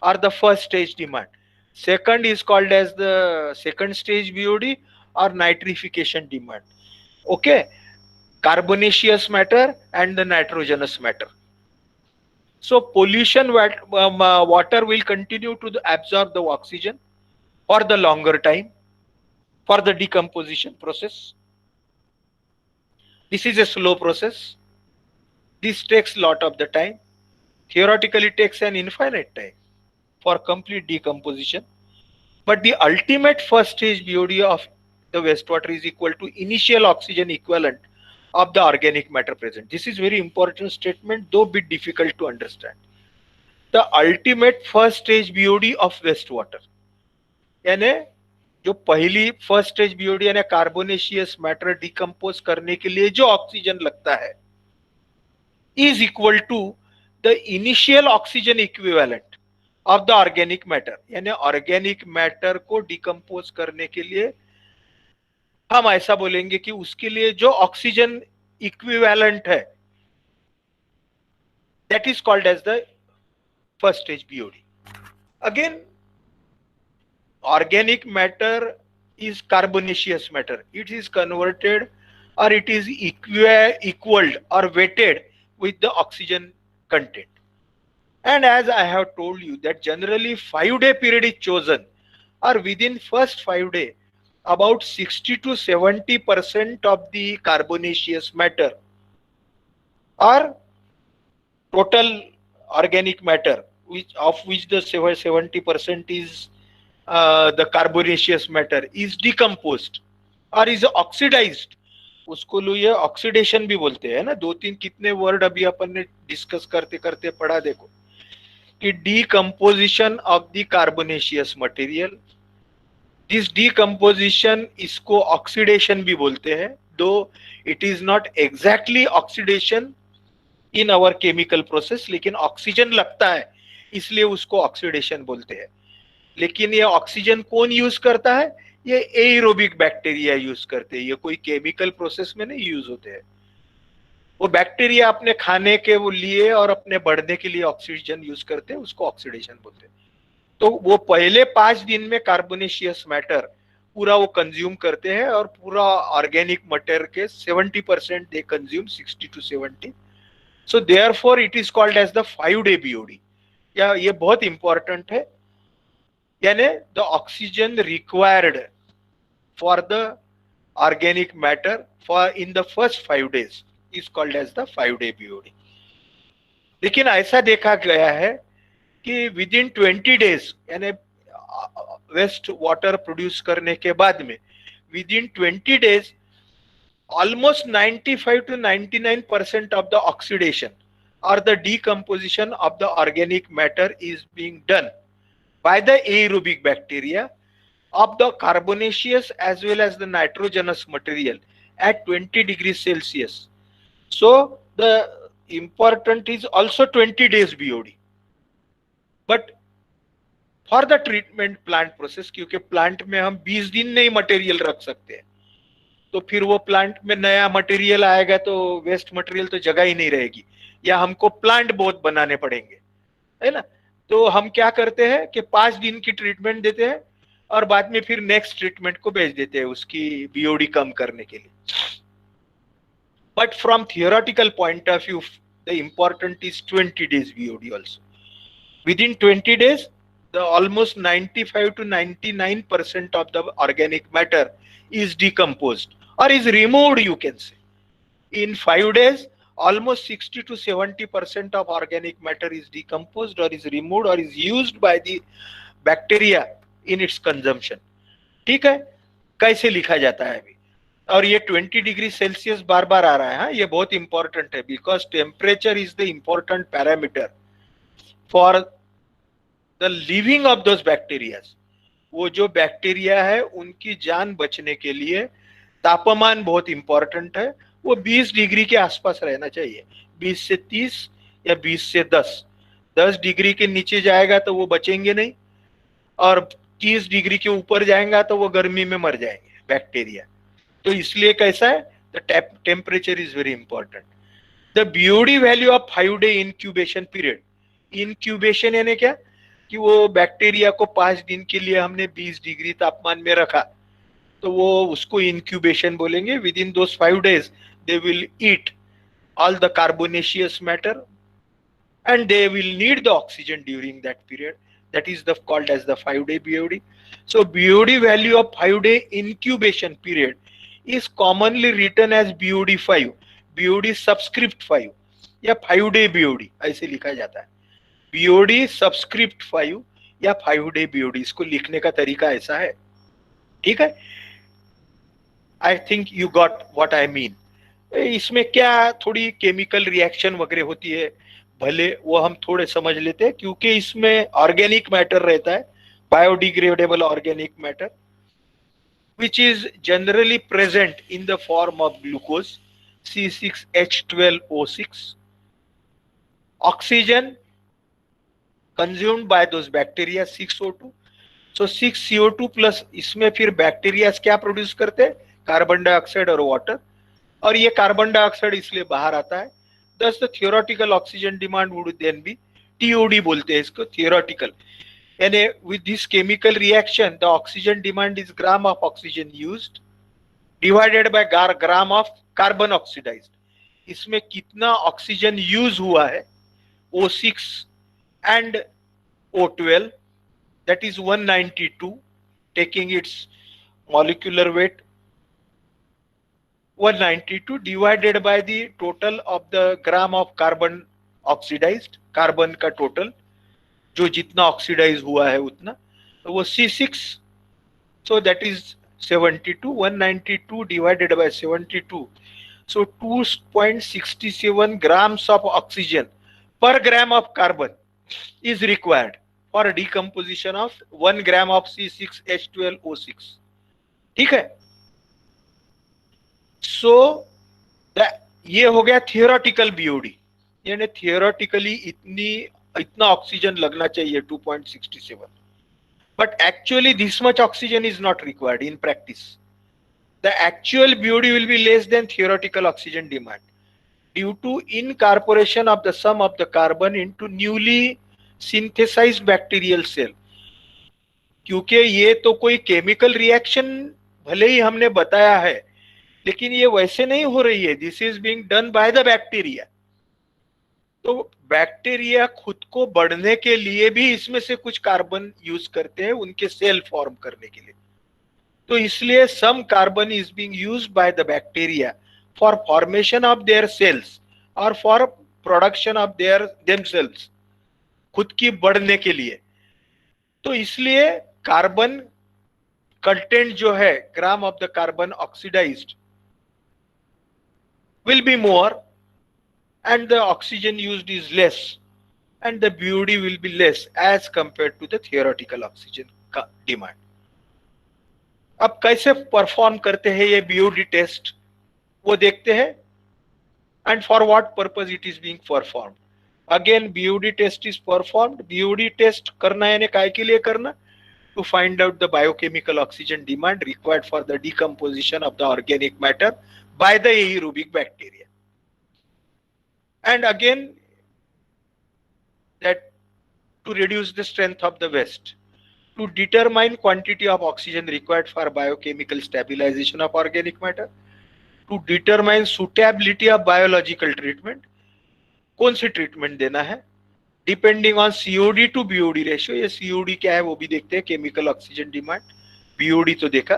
or the first stage demand. Second is called as the second stage BOD or nitrification demand. Okay, carbonaceous matter and the nitrogenous matter. So pollution water will continue to absorb the oxygen for the longer time for the decomposition process. This is a slow process. This takes a lot of the time. Theoretically takes an infinite time for complete decomposition. But the ultimate first stage BOD of the wastewater is equal to initial oxygen equivalent of the organic matter present. This is very important statement, though bit difficult to understand. The ultimate first stage BOD of wastewater, यानी जो पहली first stage BOD यानी carbonaceous matter decompose करने के लिए जो oxygen लगता है is equal to the initial oxygen equivalent of the organic matter. यानी ऑर्गेनिक मैटर को डिकम्पोज करने के लिए हम ऐसा बोलेंगे कि उसके लिए जो ऑक्सीजन इक्विवेलेंट है that is called as the first stage BOD. Again organic matter is carbonaceous matter. It is converted or it is equaled or weighted with the oxygen content. And as I have told you that generally 5-day period is chosen, or within first 5 days about 60 to 70% of the carbonaceous matter or total organic matter of which the 70% is the carbonaceous matter is decomposed or is oxidized. उसको लोग ये oxidation भी बोलते हैं ना. 2-3 कितने word अभी अपन ने डिस्कस करते करते पढ़ा देखो कि decomposition of the carbonaceous material. This decomposition इसको ऑक्सीडेशन भी बोलते हैं, though it is not exactly oxidation in our chemical process, लेकिन ऑक्सीजन लगता है इसलिए उसको ऑक्सीडेशन बोलते हैं. लेकिन ये ऑक्सीजन कौन यूज करता है? ये एरोबिक बैक्टीरिया यूज करते हैं. ये कोई केमिकल प्रोसेस में नहीं यूज होते हैं. वो बैक्टीरिया अपने खाने के वो लिए और अपने बढ़ने के लिए ऑक्सीजन यूज करते हैं, उसको ऑक्सीडेशन बोलते हैं. तो वो पहले 5 दिन में कार्बोनेशियस मैटर पूरा वो कंज्यूम करते हैं और पूरा ऑर्गेनिक मैटर के 70% they consume, 60 to 70. So therefore it is called as the 5-day BOD. या ये बहुत इंपॉर्टेंट है. यानी the oxygen required for the organic matter for in the first 5 days is called as the 5-day BOD. लेकिन ऐसा देखा गया है कि विद इन 20 days यानी वेस्ट वाटर प्रोड्यूस करने के बाद में within 20 days almost 95 to 99% of the oxidation or the decomposition of the organic matter is being done by the aerobic bacteria of the carbonaceous as well as the nitrogenous material at 20 degrees Celsius. So the important is also 20 days BOD. But for the treatment plant process, क्योंकि plant में हम 20 दिन नहीं material रख सकते हैं, तो फिर वो प्लांट में नया मटेरियल आएगा तो वेस्ट मटेरियल तो जगह ही नहीं रहेगी, या हमको प्लांट बहुत बनाने पड़ेंगे, है ना. तो हम क्या करते हैं कि 5 दिन की ट्रीटमेंट देते हैं और बाद में फिर नेक्स्ट ट्रीटमेंट को भेज देते हैं उसकी बीओडी कम करने के लिए. But from theoretical point of view the important is 20 days BOD also. With in 20 days the almost 95 to 99% of the organic matter is decomposed or is removed, you can say. In 5 days, almost 60 to 70% of organic matter is decomposed or is removed or is used by the bacteria in its consumption. ठीक है, कैसे लिखा जाता है अभी? और ये 20 degree Celsius बार बार आ रहा है, हाँ, ये बहुत इंपॉर्टेंट है, because temperature is the important parameter for the living of those bacteria. वो जो बैक्टीरिया है उनकी जान बचने के लिए तापमान बहुत इंपॉर्टेंट है. वो 20 डिग्री के आसपास रहना चाहिए, 20 से 30 या 20 से 10. 10 डिग्री के नीचे जाएगा तो वो बचेंगे नहीं, और 30 डिग्री के ऊपर जाएगा तो वो गर्मी में मर जाएंगे बैक्टीरिया. तो इसलिए कैसा है, the temperature is very important. The BOD value of 5 day incubation period. Incubation यानी क्या, कि वो बैक्टीरिया को 5 दिन के लिए हमने 20 डिग्री तापमान में रखा, तो वो उसको इंक्यूबेशन बोलेंगे. With in those 5 days they will eat all the carbonaceous matter and they will need the oxygen during that period. That is called as the 5 day BOD. So BOD value of 5 day incubation period is commonly written as BOD 5, BOD subscript 5 या 5 day BOD ऐसे लिखा जाता है. BOD subscript 5 या 5 day BOD, इसको लिखने का तरीका ऐसा है. ठीक है, I think you got what I mean. इसमें क्या थोड़ी केमिकल रिएक्शन वगैरह होती है, भले वो हम थोड़े समझ लेते हैं, क्योंकि इसमें ऑर्गेनिक मैटर रहता है, biodegradable organic matter, which is generally present in the form of glucose C6H12O6, oxygen consumed by those bacteria 6O2. So 6CO2 plus इसमें फिर बैक्टीरिया क्या प्रोड्यूस करते हैं, कार्बन डाइऑक्साइड और वाटर, और ये कार्बन डाइऑक्साइड इसलिए बाहर आता है. Thus the theoretical oxygen demand would then be TOD बोलते हैं इसको, theoretical. यानी with this chemical reaction the oxygen demand is gram of oxygen used divided by gram of carbon oxidized. इसमें कितना ऑक्सीजन यूज हुआ है, O6 and O12, that is 192, taking its molecular weight 192 divided by the total of the gram of carbon oxidized, carbon का total जो जितना oxidise हुआ है उतना, तो वो C6, so that is 72, 192 divided by 72, so 2.67 grams of oxygen per gram of carbon is required for decomposition of 1 gram of C6H12O6. ठीक है, सो ये हो गया थियोरेटिकल बीओडी, यानी थियोरेटिकली इतना ऑक्सीजन लगना चाहिए 2.67, but actually this much oxygen is not required in practice. The actual BOD will be less than theoretical oxygen demand due to incorporation of the some of the carbon into newly synthesized bacterial cell. क्योंकि ये तो कोई chemical reaction भले ही हमने बताया है, लेकिन ये वैसे नहीं हो रही है. This is being done by the bacteria. तो बैक्टीरिया खुद को बढ़ने के लिए भी इसमें से कुछ कार्बन यूज करते हैं उनके सेल फॉर्म करने के लिए. तो इसलिए some carbon is being used by the bacteria for formation of their cells और for production of their themselves, खुद की बढ़ने के लिए. तो इसलिए कार्बन कंटेंट जो है, gram of the carbon oxidized will be more and the oxygen used is less and the BOD will be less as compared to the theoretical oxygen का demand. अब कैसे परफॉर्म करते हैं ये BOD टेस्ट, वो देखते हैं, and for what purpose it is being performed. Again BOD test is performed. BOD test करना यानी काय के लिए करना, to find out the biochemical oxygen demand required for the decomposition of the organic matter by the aerobic bacteria. And again, that to reduce the strength of the waste, to determine quantity of oxygen required for biochemical stabilization of organic matter, to determine suitability of biological treatment, कौन सी treatment देना है, depending on COD to BOD ratio. ये COD क्या है वो भी देखते हैं, केमिकल ऑक्सीजन डिमांड. BOD तो देखा.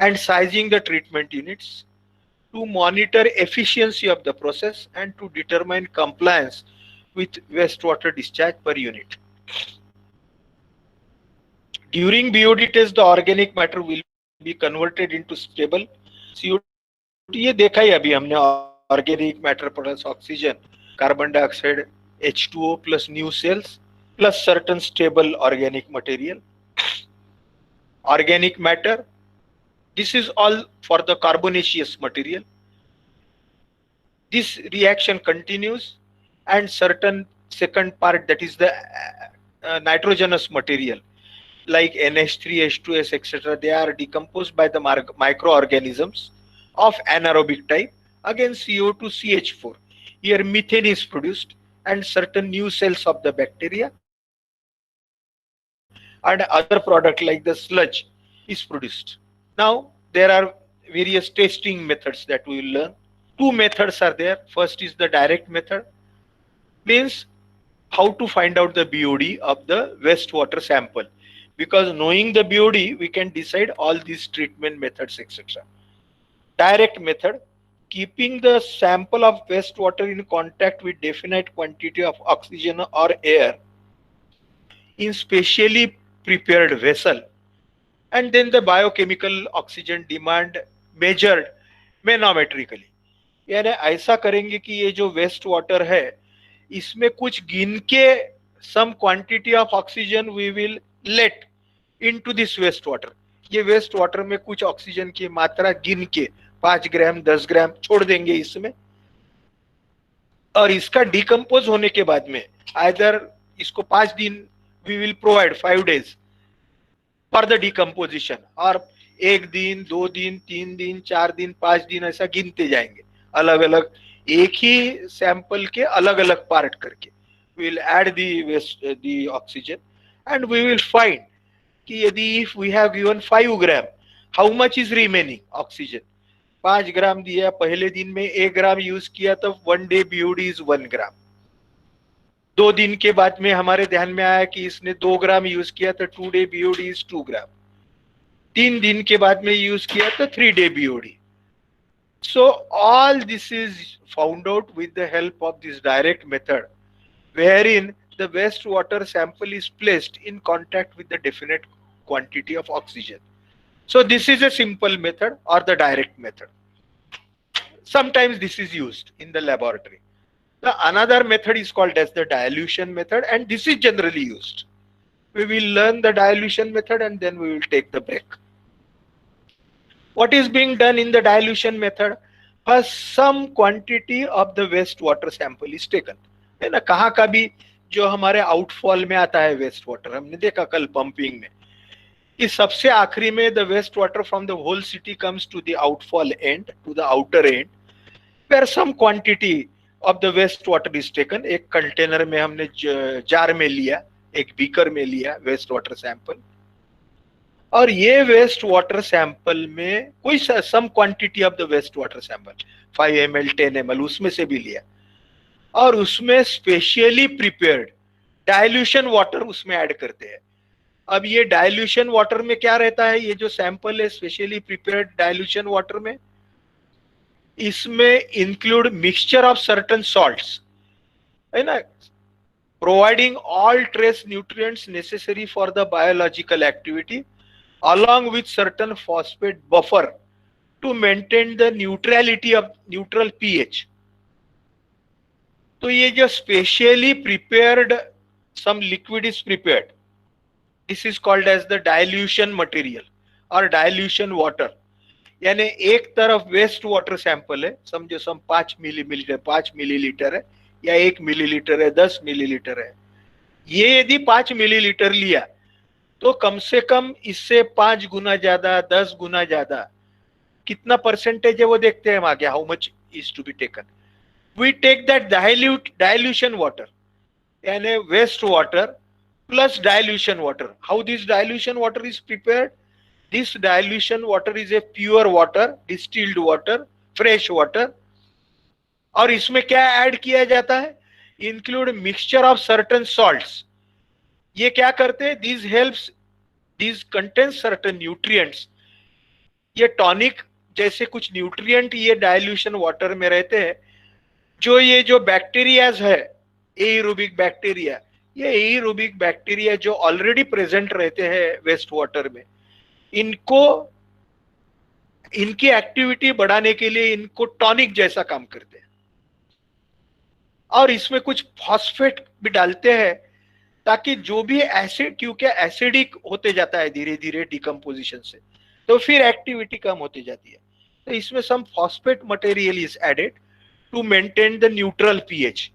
And sizing the treatment units, to monitor efficiency of the process and to determine compliance with wastewater discharge per unit. During BOD test, the organic matter will be converted into stable CO2. ये देखा ही अभी हमने, organic matter plus oxygen, carbon dioxide, H2O plus new cells plus certain stable organic material. Organic matter, this is all for the carbonaceous material. This reaction continues and certain second part, that is the nitrogenous material like NH3, H2S, etc. They are decomposed by the microorganisms of anaerobic type. Again CO2, CH4. Here methane is produced and certain new cells of the bacteria and other product like the sludge is produced. Now there are various testing methods that we will learn. Two methods are there. First is the direct method, means how to find out the BOD of the wastewater sample, because knowing the BOD we can decide all these treatment methods, etc. Direct method, keeping the sample of wastewater in contact with definite quantity of oxygen or air in specially prepared vessel, and then the biochemical oxygen demand measured manometrically. यानी ऐसा करेंगे कि ये जो waste water है इसमें कुछ गिन के some quantity of oxygen we will let into this waste water. ये वेस्ट वाटर में कुछ ऑक्सीजन की मात्रा गिन के 5 ग्राम 10 ग्राम छोड़ देंगे इसमें, और इसका डिकम्पोज होने के बाद में आइदर इसको 5 दिन we will provide 5 days for the decomposition, और 1 दिन 2 दिन 3 दिन 4 दिन 5 दिन ऐसा गिनते जाएंगे अलग अलग, एक ही सैंपल के अलग अलग पार्ट करके. We will add the oxygen and we will find कि यदि if we have given 5 gram, how much is remaining oxygen. 5 gram दिया, पहले दिन में 1 ग्राम यूज किया तो 1 day BOD इज 1 ग्राम. 2 दिन के बाद में हमारे ध्यान में आया कि इसने 2 ग्राम यूज किया तो 2 day BOD इज 2 ग्राम. 3 दिन के बाद में यूज किया तो 3 day BOD. So all this is found out with the help of this direct method, wherein the wastewater sample is placed in contact with the definite quantity of oxygen. So this is a simple method or the direct method. Sometimes this is used in the laboratory. The another method is called as the dilution method, and this is generally used. We will learn the dilution method and then we will take the break. What is being done in the dilution method? First, some quantity of the wastewater sample is taken. है ना, कहाँ का भी जो हमारे outfall में आता है वेस्ट वाटर, हमने देखा कल पंपिंग में, कि सबसे आखिरी में the waste water from the whole city comes to the outfall end, to the outer end, where some quantity of the waste water is taken. एक कंटेनर में हमने जार में लिया, एक बीकर में लिया वेस्ट वाटर सैंपल, और ये वेस्ट वाटर सैंपल में कोई some quantity of the waste water sample 5 ml 10 ml उसमें से भी लिया, और उसमें स्पेशली प्रिपेयर्ड डाइल्यूशन वाटर उसमें ऐड करते हैं. अब ये डाइल्यूशन वाटर में क्या रहता है, ये जो सैंपल है स्पेशली प्रिपेयर्ड डाइल्यूशन वाटर में, इसमें include mixture of certain salts, है ना, providing all trace nutrients necessary for the biological activity along with certain phosphate buffer to maintain the neutrality of neutral pH. तो ये जो specially prepared some liquid is prepared, this is called as the dilution material or dilution water. यानी एक तरफ waste water sample है, समझो सम 5 millilitre है या 1 मिलीलीटर है, 10 मिलीलीटर है. ये यदि 5 मिलीलीटर लिया तो कम से कम इससे 5 गुना ज्यादा 10 गुना ज्यादा कितना परसेंटेज है वो देखते हैं हम आगे, how much is to be taken. We take that dilution water, यानी waste water plus dilution water. How this dilution water is prepared? This dilution water is a pure water, distilled water, fresh water, और इसमें क्या add किया जाता है? Include mixture of certain salts. ये क्या करते हैं? This helps, this contains certain nutrients. ये टॉनिक जैसे कुछ न्यूट्रिएंट ये डाइल्यूशन वाटर में रहते हैं, जो बैक्टीरियाज है, एरोबिक बैक्टीरिया, ये एरोबिक बैक्टीरिया जो ऑलरेडी प्रेजेंट रहते हैं वेस्ट वाटर में, इनको इनकी एक्टिविटी बढ़ाने के लिए इनको टॉनिक जैसा काम करते हैं, और इसमें कुछ फॉस्फेट भी डालते हैं ताकि जो भी एसिड, क्योंकि एसिडिक होते जाता है धीरे धीरे डिकम्पोजिशन से, तो फिर एक्टिविटी कम होती जाती है, तो इसमें some phosphate material is added to maintain the neutral pH.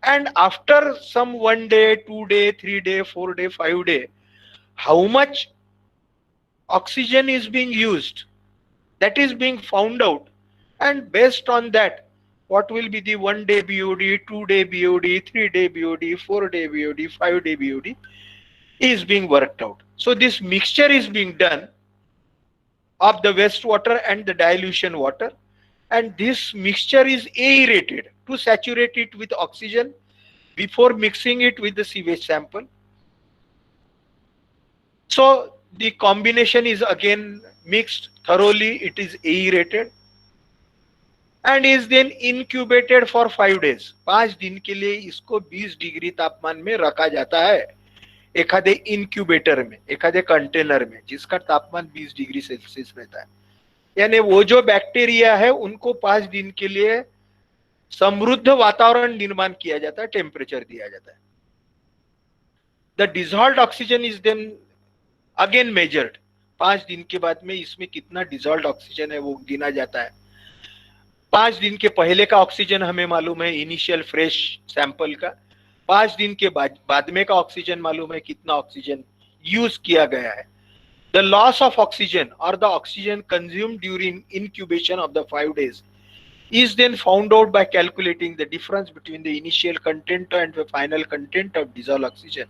And after some 1 day, 2 day, 3 day, 4 day, 5 day, how much oxygen is being used, that is being found out, and based on that, what will be the 1 day BOD, 2 day BOD, 3 day BOD, 4 day BOD, 5 day BOD is being worked out. So this mixture is being done of the wastewater and the dilution water, and this mixture is aerated to saturate it with oxygen before mixing it with the sewage sample. So the combination is again mixed thoroughly, it is aerated and is then incubated for 5 days. 5 दिन के लिए इसको 20 degree तापमान में रखा जाता है, एखादे इंक्यूबेटर में, एखादे कंटेनर में जिसका तापमान 20 डिग्री सेल्सियस रहता है. यानी वो जो बैक्टीरिया है उनको 5 दिन के लिए समृद्ध वातावरण निर्माण किया जाता है, टेम्परेचर दिया जाता है. The dissolved oxygen is then again measured. 5 दिन के बाद में इसमें कितना डिजॉल्व्ड ऑक्सीजन है वो गिना जाता है. 5 दिन के पहले का ऑक्सीजन हमें मालूम है इनिशियल फ्रेश सैंपल का. 5 दिन के बाद में का ऑक्सीजन मालूम है कितना ऑक्सीजन यूज किया गया है. The loss of oxygen or the oxygen consumed during incubation of the 5 days is then found out by calculating the difference between the initial content and the final content of dissolved oxygen.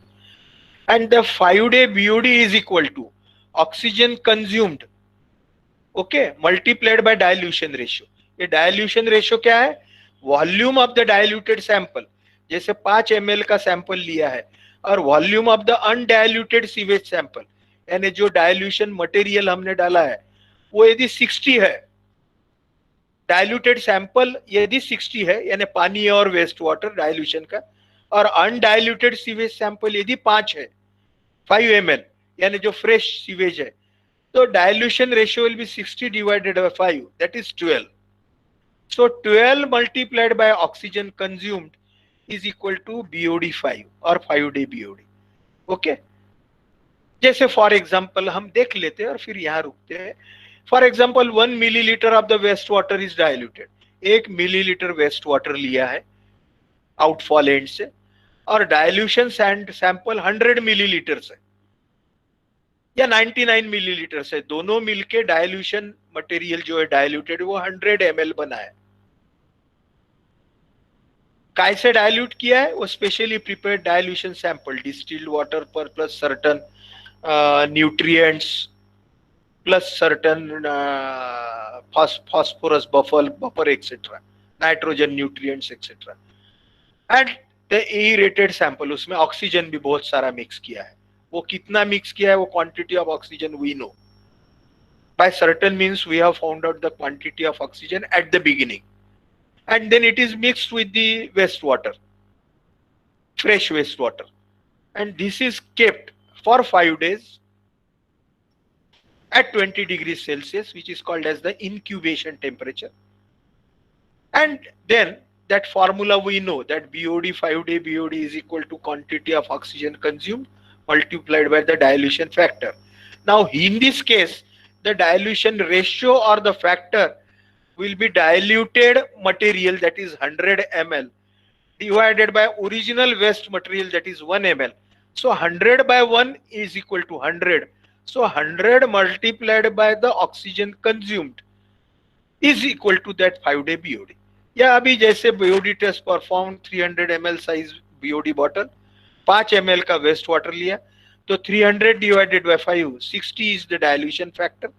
And the 5-day BOD is equal to oxygen consumed, okay, multiplied by dilution ratio. ये dilution ratio क्या है? Volume of the diluted sample. जैसे 5 ml का sample लिया है और volume of the undiluted sewage sample, यानी जो डाइल्यूशन मटेरियल हमने डाला है वो यदि 60 है, डाइल्यूटेड सैंपल यदि 60 है यानी पानी और वेस्ट वाटर डाइल्यूशन का, और अनडाइल्यूटेड सीवेज सैंपल यदि 5 है, 5 ml यानी जो फ्रेश सीवेज है, तो dilution ratio will be 60 divided by 5, that is 12. So 12 multiplied by oxygen consumed is equal to BOD 5 और 5 day BOD. ओके, जैसे फॉर एग्जाम्पल हम देख लेते हैं और फिर यहाँ रुकते हैं. For example 1 millilitre of the waste water is diluted. 1 millilitre waste water लिया है आउटफॉल एंड से, और डाइल्यूशन सैंपल 100 मिलीलीटर से या 99 मिलीलीटर से, दोनों मिलके डाइल्यूशन मटेरियल जो है डाइल्यूटेड वो 100 ml बना है. कैसे डाइल्यूट किया है? वो specially prepared dilution sample, distilled water पर plus certain nutrients plus certain phosphorus buffer etc, nitrogen nutrients etc, and the aerated sample, उसमें ऑक्सीजन भी बहुत सारा मिक्स किया है. वो कितना मिक्स किया है, वो quantity of oxygen we know. by certain means we have found out the quantity of oxygen at the beginning, and then it is mixed with the wastewater, fresh wastewater, and this is kept for 5 days at 20 degrees Celsius, which is called as the incubation temperature. And then that formula we know, that BOD, 5-day BOD is equal to quantity of oxygen consumed multiplied by the dilution factor. Now in this case, the dilution ratio or the factor will be diluted material, that is 100 ml, divided by original waste material, that is 1 ml. So 100 by 1 is equal to 100. So 100 multiplied by the oxygen consumed is equal to that 5-day BOD. या अभी जैसे BOD test perform 300 ml size BOD bottle, 5 ml का waste water लिया, तो 300 divided by 5, 60 is the dilution factor.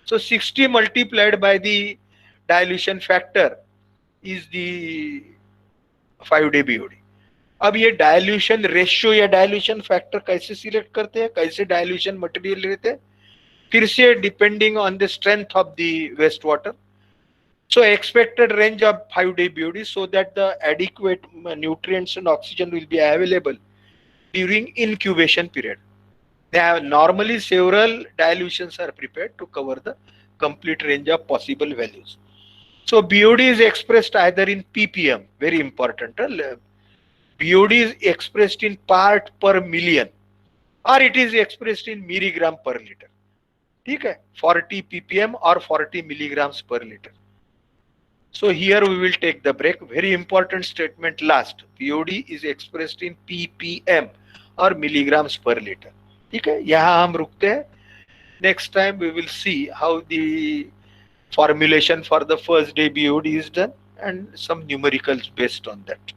So 60 multiplied by the dilution factor is the 5-day BOD. अब ये dilution ratio या dilution factor कैसे सिलेक्ट करते हैं, कैसे डाइल्यूशन मटेरियल लेते हैं? फिर से depending on the strength of the waste water. So expected range of 5-day BOD so that the adequate nutrients and oxygen will be available during incubation period. Normally several dilutions are prepared to cover the complete range of possible values. So BOD is expressed either in ppm, very important. BOD is expressed in part per million or it is expressed in milligram per liter. ठीक है, 40 ppm or 40 milligrams per liter. So here we will take the break. Very important statement last. BOD is expressed in ppm or milligrams per liter. ठीक है, यहाँ हम रुकते हैं. Next time we will see how the formulation for the first day BOD is done and some numericals based on that.